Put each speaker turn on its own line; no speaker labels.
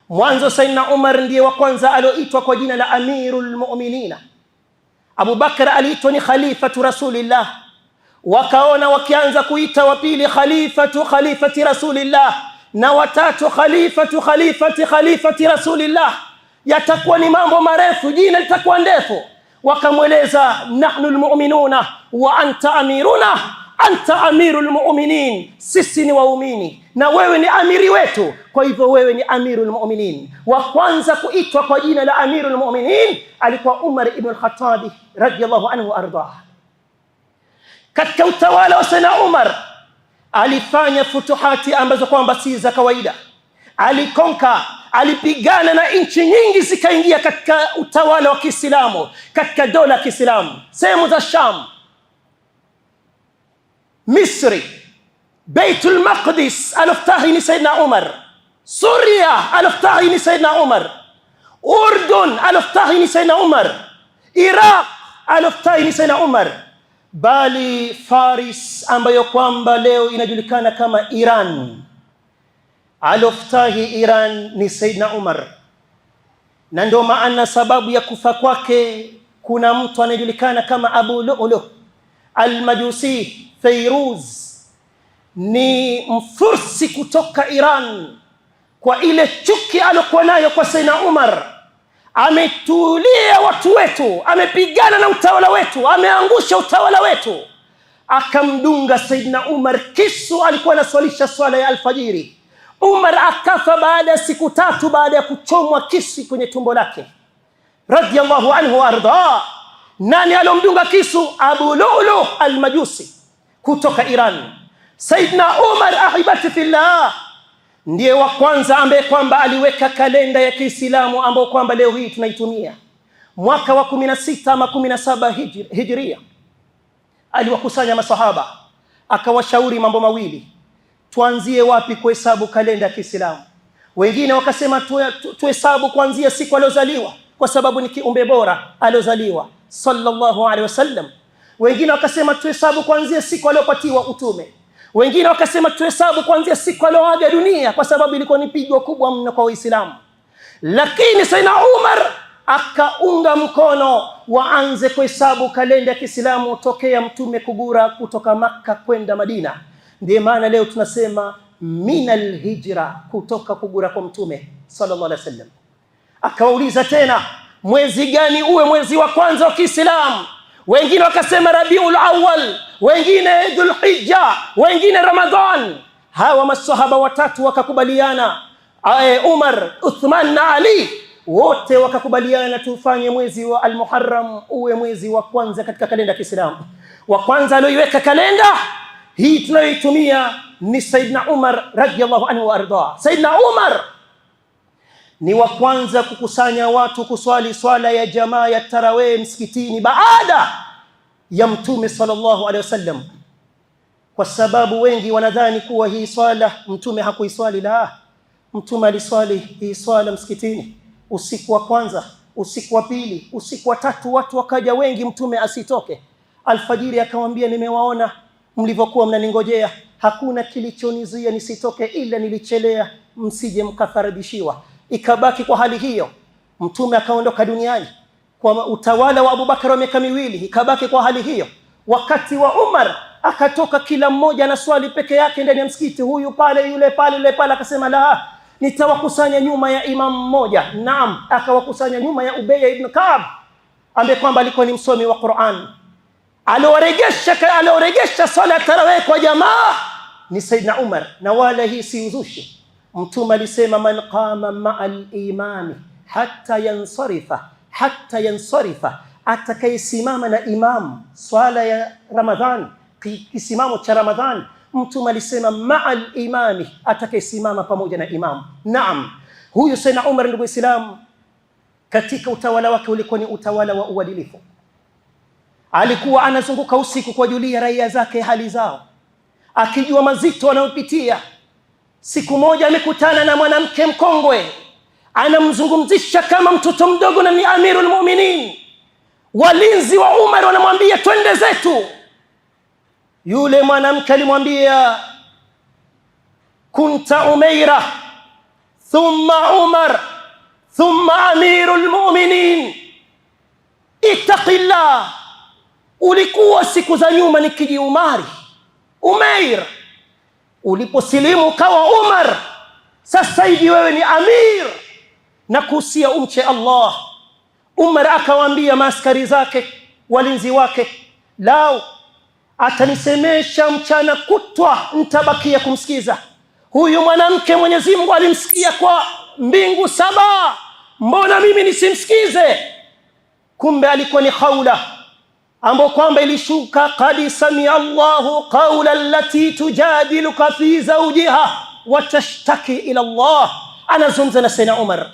Mwanzo Sayyidina Umar ndiye wa kwanza alioitwa kwa jina la Amirul Mu'minina. Abu Bakar aliitwa ni Khalifatu Rasulillah. Wakaona wakianza kuita wa pili Khalifati Rasulillah na watatu Khalifati Rasulillah, yatakuwa ni mambo marefu, jina litakuwa ndefu. Wakamweleza nahnu almu'minuna wa anta amiruna, anta amirul mu'minin, sisi ni waumini na wewe ni amiri wetu, kwa hivyo wewe ni amirul mu'minin. Wa kwanza kuitwa kwa jina la amirul mu'minin alikuwa Umar ibn al-Khattab radiyallahu anhu arda. Katika utawala wa Sayyidina Umar alifanya futuhati ambazo kwamba si za kawaida. Alikonka, alipigana na nchi nyingi zikaingia katika utawala wa Kiislamu, katika dola ya Kiislamu. Sehemu za Sham, Misri, Baitul Maqdis aliftahi ni Sayyidina Umar, Suria aliftahi ni Sayyidina Umar, Urdun aliftahi ni Sayyidina Umar, Iraq aliftahi ni Sayyidina Umar, bali Faris ambayo kwamba leo inajulikana kama Iran, aloftahi Iran ni Sayyidina Umar. Na ndio maana sababu ya kufa kwake kuna mtu anajulikana kama Abu Lu'lu' al-Majusi Fairuz, ni Mfursi kutoka Iran. Kwa ile chuki alokuwa nayo kwa Sayyidina Umar, ametulia watu wetu, amepigana na utawala wetu, ameangusha utawala wetu, akamdunga Sayyidina Umar kisu. Alikuwa anaswalisha swala ya alfajiri. Umar akafa baada ya siku 3 baada ya kuchomwa kisu kwenye tumbo lake radiyallahu anhu arda. Nani alomdunga kisu? Abu Lu'lu' al-Majusi kutoka Iran. Sayyidina Umar ahibati fillah ndiye wa kwanza ambaye kwamba aliweka kalenda ya Kiislamu ambayo kwamba leo hii tunaitumia. Mwaka wa 16 ama 17 Hijria aliwakusanya masahaba, akawashauri mambo mawili. Tuanzie wapi kuhesabu kalenda ya Kiislamu? Wengine wakasema tuhesabu kuanzia siku aliozaliwa, kwa sababu ni kiumbe bora aliozaliwa sallallahu alaihi wasallam. Wengine wakasema tuhesabu kuanzia siku aliyopatiwa utume. Wengine wakasema tuhesabu kuanzia siku aliyoaga dunia, kwa sababu ilikuwa ni pigo kubwa mno kwa Waislamu. Lakini Sayyidina Umar akaunga mkono waanze kuhesabu kalenda ya Kiislamu tokea mtume kugura kutoka Makka kwenda Madina. Ndiye maana leo tunasema minal hijra, kutoka kugura kwa mtume sallallahu alaihi wasallam. Akawauliza tena, mwezi gani uwe mwezi wa kwanza wa Kiislamu? Wengine wakasema Rabiul Awwal, wengine Dhulhijja, wengine Ramadhan. Hawa masahaba watatu wakakubaliana, Umar, Uthman na Ali, wote wakakubaliana tufanye mwezi wa Al-Muharram uwe mwezi wa kwanza katika kalenda ya Kiislamu. Wa kwanza alioiweka kalenda hii tunayoitumia ni Sayyidina Umar radiyallahu anhu arda. Sayyidina Umar ni wa kwanza kukusanya watu kuswali swala ya jamaa ya tarawih msikitini baada ya mtume sallallahu alaihi wasallam, kwa sababu wengi wanadhani kuwa hii swala mtume hakuiswali. La, mtume aliswali hii swala msikitini usiku wa kwanza, usiku wa pili, usiku wa tatu. Watu wakaja wengi, mtume asitoke. Alfajiri akamwambia, nimewaona mlivyokuwa mnaningojea, hakuna kilichonizuia nisitoke ila nilichelea, msije mkafaradishiwa. Ikabaki kwa hali hiyo, mtume akaondoka duniani kwa utawala wa Abu Bakar wa miaka 2. Ikabaki kwa hali hiyo. Wakati wa Umar akatoka kila mmoja na swali peke yake ndani ya msikiti, huyu pale, yule pale, yule pale. Akasema la, nitawakusanya nyuma ya imam mmoja. Naam, akawakusanya nyuma ya Ubay ibn Ka'b ambaye kwamba alikuwa ni msomi wa Qur'an. Alioregesha swala ya tarawih kwa jamaa ni Sayyidina Umar, na wala hii si uzushi. Mtume alisema, man qama ma'al imami hatta yansarifa, atakayesimama na imam swala ya Ramadhan, kisimamo cha Ramadhan, Mtume alisema ma'al imami, atakayesimama pamoja na imam. Naam, huyu Sayyidina Umar, ndugu Waislamu, katika utawala wake ulikuwa ni utawala wa uadilifu. Alikuwa anazunguka usiku kwa julia raia zake hali zao, akijua mazito wanayopitia. Siku moja amekutana na mwanamke mkongwe, anamzungumzisha kama mtoto mdogo na ni Amirul Mu'minin. Walinzi wa Umar wanamwambia twende zetu. Yule mwanamke alimwambia, kunta Umaira thumma Umar thumma amirul mu'minin. Ittaqillah. Ulikuwa siku za nyuma ni kiji Umair, uliposilimu kawa Umar, sasa hivi wewe ni amir, na kuhusia umche Allah. Umar akawaambia maaskari zake, walinzi wake, lao atanisemesha mchana kutwa nitabakia kumsikiza. Huyu mwanamke Mwenyezi Mungu alimsikia kwa mbingu 7, mbona mimi nisimsikize? Kumbe alikuwa ni Khawla, ambao kwamba ilishuka qad samia Allahu qawla allati tujadiluka fi zawjiha wa tashtaki ila Allah. Anazungumza na Sayyidina Umar.